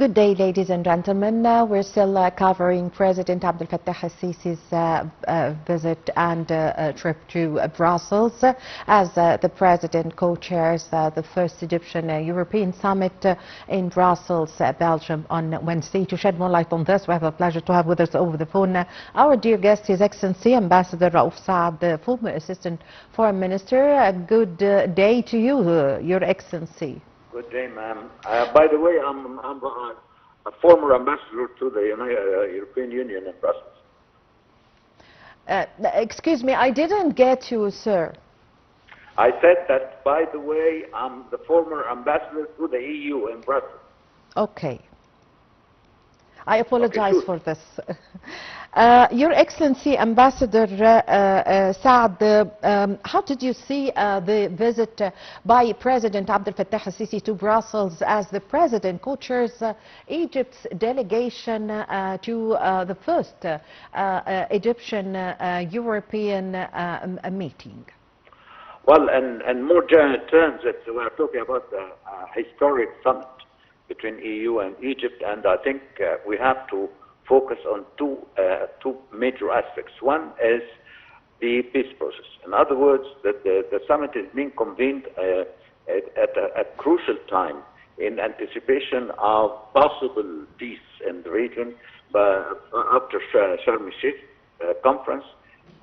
Good day, ladies and gentlemen. We're still covering President Abdel Fattah al-Sisi's visit and trip to Brussels as the President co-chairs the first Egyptian-European summit in Brussels, Belgium on Wednesday. To shed more light on this, we have a pleasure to have with us over the phone our dear guest, His Excellency Ambassador Raouf Saad, the former Assistant Foreign Minister. Good day to you, Your Excellency. Good day, ma'am. By the way, I'm a former ambassador to the European Union in Brussels. Excuse me, I didn't get you, sir. I said that, by the way, I'm the former ambassador to the EU in Brussels. Okay. I apologize for this. Your Excellency, Ambassador Saad, how did you see the visit by President Abdel Fattah al-Sisi to Brussels as the President co-chairs Egypt's delegation to the first Egyptian-European meeting? Well, in more general terms, we're talking about a historic summit between EU and Egypt, and I think we have to focus on two major aspects. One is the peace process. In other words, that the summit is being convened at a crucial time in anticipation of possible peace in the region after Sharm el-Sheikh conference,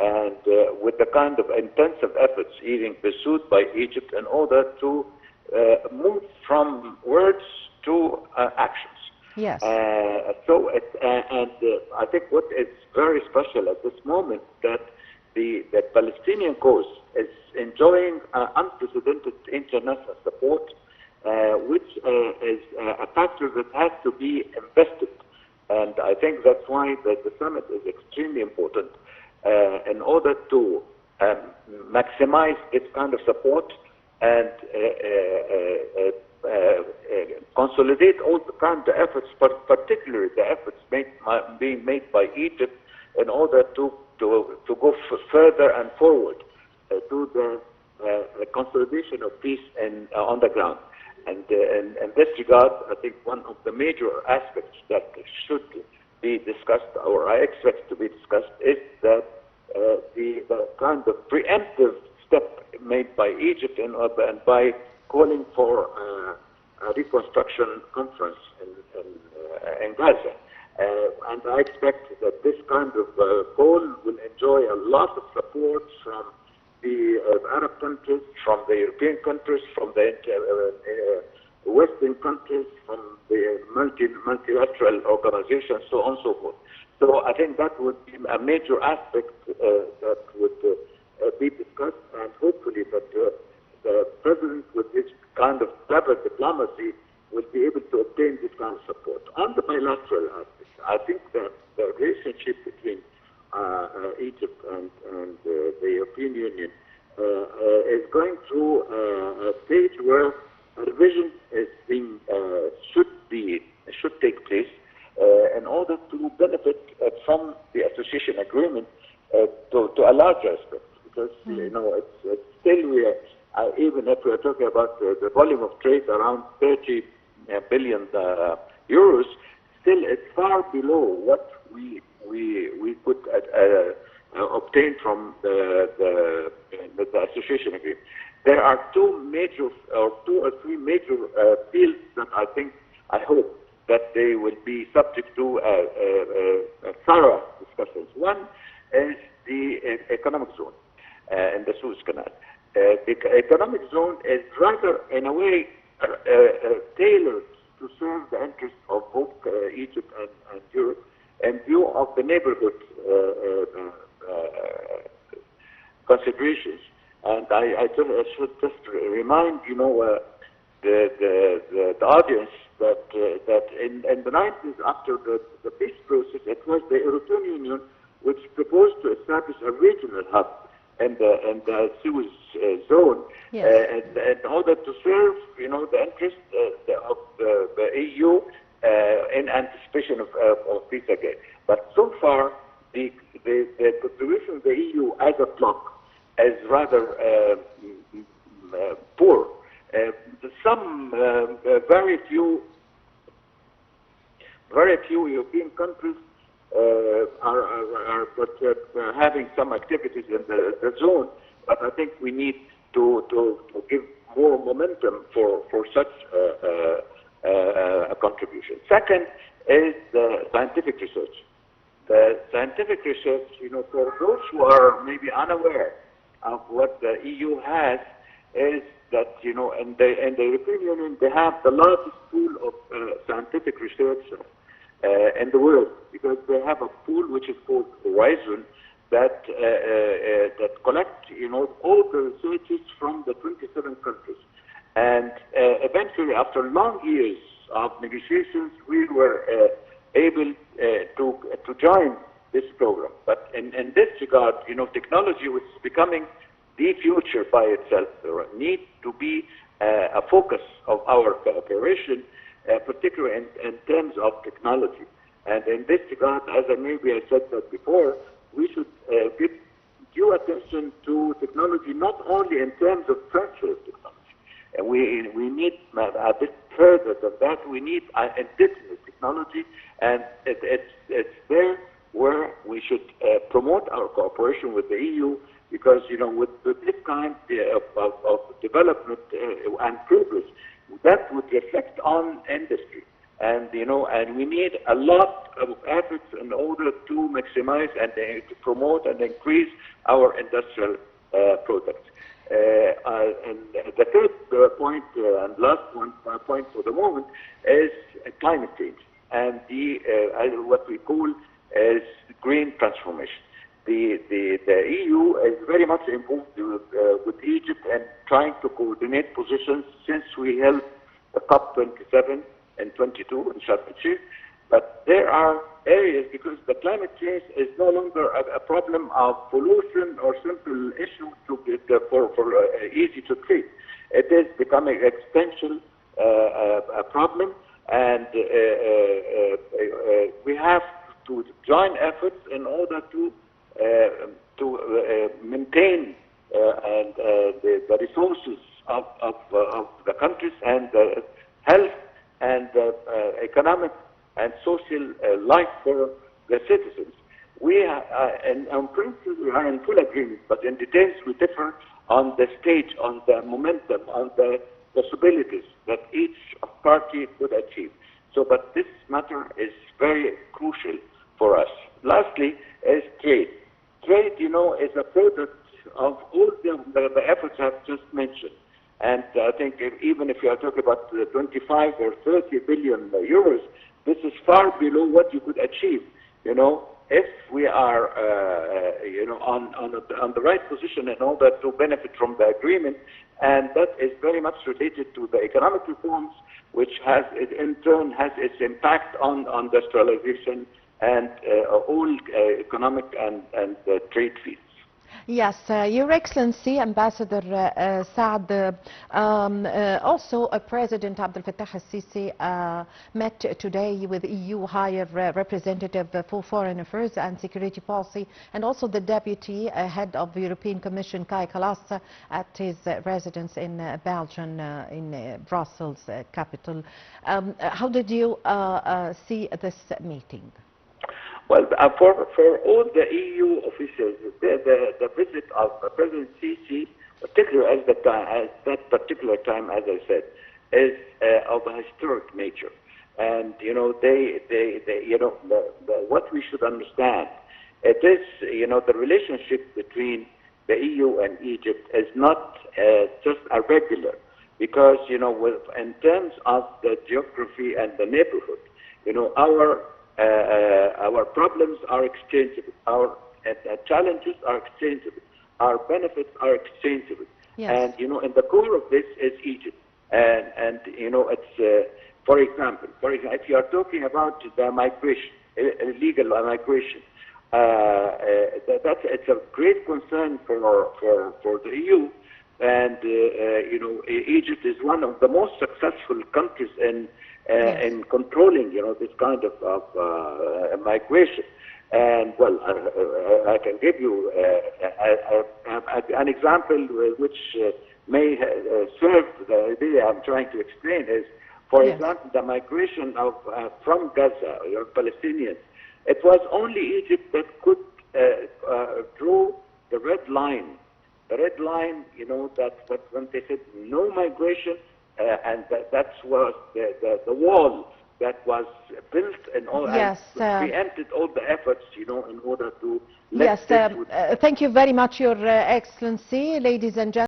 and with the kind of intensive efforts being pursued by Egypt in order to move from words to actions. Yes. I think what is very special at this moment that the Palestinian cause is enjoying unprecedented international support, which is a factor that has to be invested. And I think that's why the summit is extremely important in order to maximize this kind of support and consolidate all the kind of efforts, but particularly the efforts being made by Egypt in order to go further and forward to the consolidation of peace on the ground. And in this regard, I think one of the major aspects that should be discussed, or I expect to be discussed, is that the kind of preemptive step made by Egypt and by calling for a reconstruction conference in Gaza. And I expect that this kind of call will enjoy a lot of support from the Arab countries, from the European countries, from the Western countries, from the multilateral organizations, so on and so forth. So I think that would be a major aspect that would be discussed, and hopefully that the President, with this kind of clever diplomacy, will be able to obtain this kind of support. On the bilateral aspect, I think that the relationship between Egypt and the European Union is going through a stage where a revision should take place in order to benefit from the association agreement to a larger aspect. Because it's still even if we're talking about the volume of trade around 30 billion euros, still it's far below what we could obtain from the association agreement. There are two or three major fields that I hope that they will be subject to thorough discussions. One is the economic zone in the Suez Canal. The economic zone is rather, in a way, tailored to serve the interests of both Egypt and Europe in view of the neighborhood considerations. And I should just remind the audience that in the 90s, after the peace process, it was the European Union which proposed to establish a regional hub in the Suez zone, yes, in order to serve, the interests of the EU in anticipation of peace again. But so far, the contribution of the EU as a bloc is rather poor. Some very few Very few European countries are having some activities in the zone, but I think we need to give more momentum for such a contribution. Second is the scientific research. The scientific research, for those who are maybe unaware of what the EU has, is that, in the European Union, they have the largest pool of scientific research in the world, because they have a pool which is called Horizon that collect, all the researches from the 27 countries. And eventually, after long years of negotiations, we were able to join this program. But in this regard, technology which is becoming the future by itself, there needs to be a focus of our cooperation, particularly in terms of technology. And in this regard, as I said that before, we should give due attention to technology, not only in terms of transfer of technology. And we need a bit further than that. We need indigenous technology, and it's there where we should promote our cooperation with the EU, because with this kind of development and progress, that would reflect on industry, and and we need a lot of efforts in order to maximize and to promote and increase our industrial products. And the third point and last point for the moment is climate change, and what we call as green transformation. The EU is very much involved with Egypt and trying to coordinate positions since we held the COP27 and 22 in Sharm el-Sheikh. But there are areas, because the climate change is no longer a problem of pollution or simple issue for easy to treat. It is becoming existential a problem, and we have to join efforts in order to maintain the resources of the countries, and the health and economic and social life for the citizens. We on principle, we are in full agreement, but in details we differ on the stage, on the momentum, on the possibilities that each party could achieve. So, but this matter is very crucial for us. Lastly, is trade. Trade, is a product of all the efforts I've just mentioned. And I think even if you are talking about 25 or 30 billion euros, this is far below what you could achieve, if we are, on the right position in order to benefit from the agreement. And that is very much related to the economic reforms, which in turn has its impact on industrialization and all economic and trade fields. Yes, Your Excellency, Ambassador Saad, also President Abdel Fattah al-Sisi met today with EU High Representative for Foreign Affairs and Security Policy, and also the Deputy Head of the European Commission, Kai Kallas, at his residence in Belgium, in Brussels capital. How did you see this meeting? Well, for all the EU officials, the visit of President Sisi, particularly at that particular time, as I said, is of a historic nature. And what we should understand, it is the relationship between the EU and Egypt is not just a regular, because in terms of the geography and the neighborhood, our problems are exchangeable, our challenges are exchangeable, our benefits are exchangeable. Yes. And in the core of this is Egypt, and it's for example, if you are talking about the migration, illegal migration, it's a great concern for the EU, and Egypt is one of the most successful countries in controlling, this kind of migration. And well, I can give you an example which may serve the idea I'm trying to explain. Is For Yes. example, the migration of from Gaza, your Palestinians, it was only Egypt that could draw the red line. The red line, you know, that when they said no migration, and that was the wall that was built and all, Yes. and preempted all the efforts, you know, in order to let Yes. Thank you very much, Your Excellency, ladies and gentlemen.